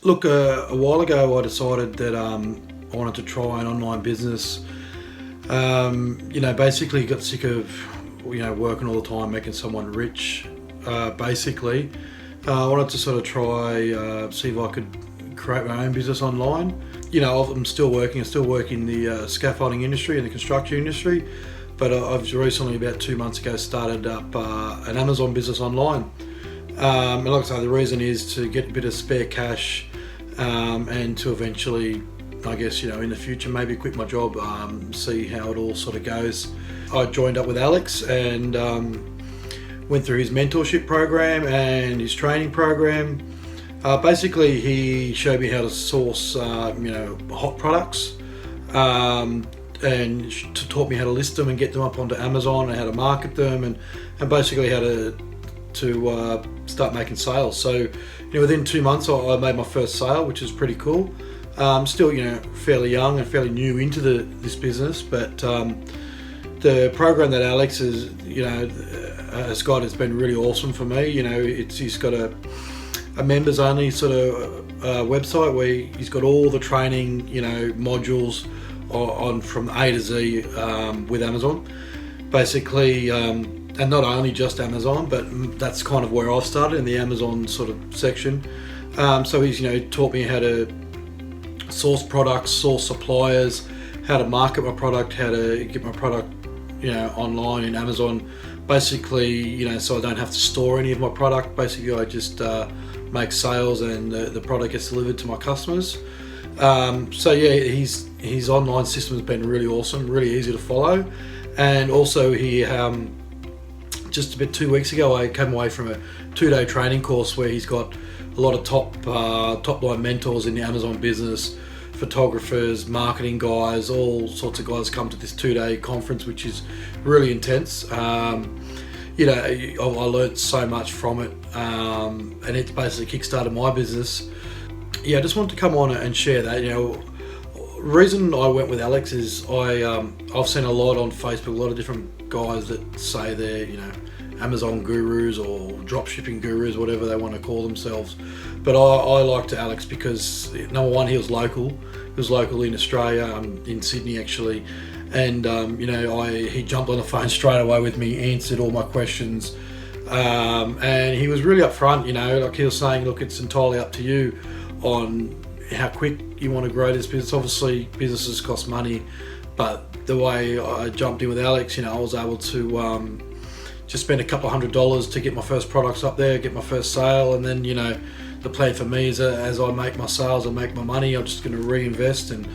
Look, a while ago I decided that I wanted to try an online business. Basically got sick of working all the time, making someone rich. Basically, I wanted to sort of try see if I could create my own business online. I'm still working. I still work in the scaffolding industry and the construction industry, but I've recently, about 2 months ago, started up an Amazon business online. And like I say, the reason is to get a bit of spare cash, and to eventually, I guess, in the future, maybe quit my job, see how it all sort of goes. I joined up with Alex and went through his mentorship program and his training program. Basically, he showed me how to source, hot products, and taught me how to list them and get them up onto Amazon, and how to market them, and basically how to start making sales. So, within 2 months, I made my first sale, which is pretty cool. Still, fairly young and fairly new into this business, but the program that Alex has got has been really awesome for me. He's got a members only sort of website where he's got all the training, modules on from A to Z with Amazon, basically. And not only just Amazon, but that's kind of where I started, in the Amazon sort of section. So he's taught me how to source products, source suppliers, how to market my product, how to get my product online in Amazon, basically, so I don't have to store any of my product. Basically, I just make sales, and the product gets delivered to my customers. So yeah, his online system has been really awesome, really easy to follow. And also he just about 2 weeks ago, I came away from a 2-day training course where he's got a lot of top line mentors in the Amazon business, photographers, marketing guys, all sorts of guys come to this 2-day conference, which is really intense. I learned so much from it, and it's basically kickstarted my business. Yeah, I just wanted to come on and share that. The reason I went with Alex is I've seen a lot on Facebook, a lot of different guys that say they're Amazon gurus or dropshipping gurus, whatever they want to call themselves. But I liked Alex because, number one, he was local. He was local in Australia, in Sydney actually, and he jumped on the phone straight away with me, answered all my questions, and he was really upfront. Like he was saying, look, it's entirely up to you on how quick you want to grow this business. Obviously, businesses cost money, but the way I jumped in with Alex, I was able to just spend a couple of $100 to get my first products up there, get my first sale, and then the plan for me is as I make my sales and make my money, I'm just going to reinvest. And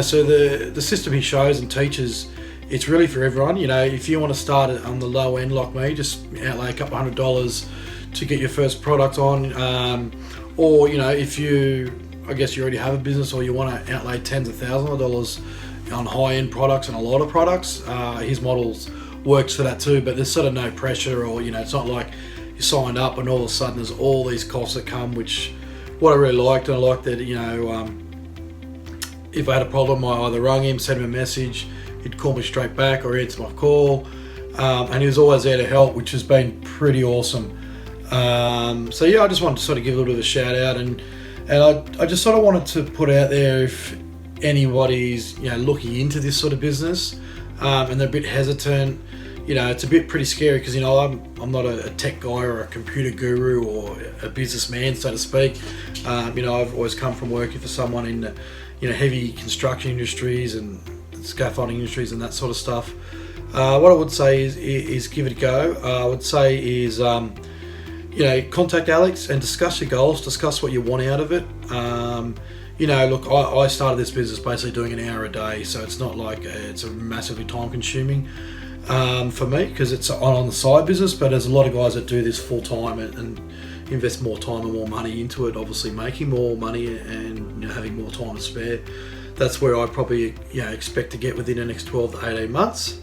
so the system he shows and teaches, it's really for everyone. If you want to start on the low end like me, just outlay a couple of $100 to get your first product on, or if I guess you already have a business, or you want to outlay tens of thousands of dollars on high-end products and a lot of products, his models works for that too. But there's sort of no pressure, or it's not like you signed up and all of a sudden there's all these costs that come, which what I really liked. And I liked that if I had a problem, I either rung him, sent him a message, he'd call me straight back or answer my call, and he was always there to help, which has been pretty awesome. So yeah, I just wanted to sort of give a little bit of a shout out, and I just sort of wanted to put out there, if anybody's looking into this sort of business, and they're a bit hesitant, it's a bit pretty scary, because I'm not a tech guy or a computer guru or a businessman, so to speak. I've always come from working for someone in the heavy construction industries and scaffolding industries and that sort of stuff. What I would say is give it a go. I would say is contact Alex and discuss your goals, discuss what you want out of it. Look, I started this business basically doing an hour a day, so it's not like it's a massively time consuming for me, because it's on the side business. But there's a lot of guys that do this full time and invest more time and more money into it, obviously making more money and having more time to spare. That's where I probably expect to get within the next 12 to 18 months.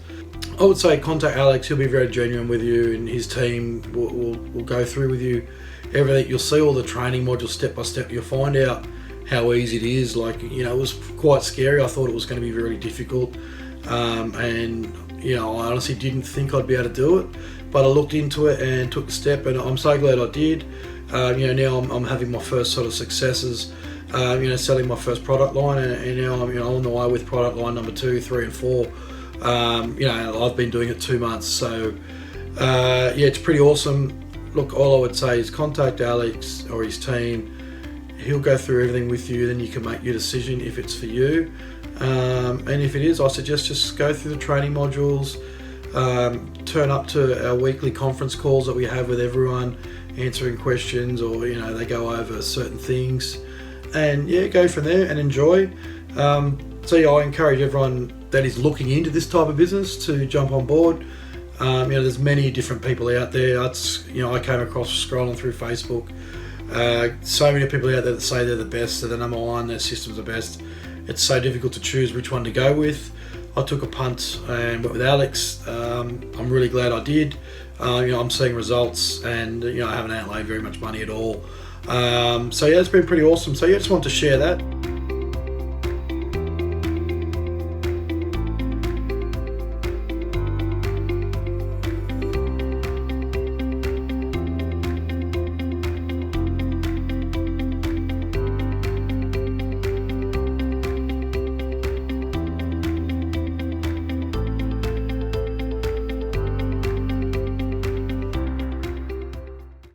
I would say contact Alex. He'll be very genuine with you, and his team will go through with you everything. You'll see all the training modules step by step. You'll find out how easy it is. It was quite scary. I thought it was going to be very difficult, and I honestly didn't think I'd be able to do it, but I looked into it and took the step, and I'm so glad I did. Now I'm having my first sort of successes, selling my first product line, and now I'm on the way with product line number 2, 3, and 4. I've been doing it 2 months, so it's pretty awesome. Look, all I would say is contact Alex or his team. He'll go through everything with you, then you can make your decision if it's for you. And if it is, I suggest just go through the training modules, turn up to our weekly conference calls that we have with everyone, answering questions, or they go over certain things, and go from there and enjoy. I encourage everyone that is looking into this type of business to jump on board. There's many different people out there. I came across scrolling through Facebook. So many people out there that say they're the best, they're the number one, their system's the best. It's so difficult to choose which one to go with. I took a punt and went with Alex. I'm really glad I did. I'm seeing results, and I haven't outlaid very much money at all. It's been pretty awesome. So just wanted to share that.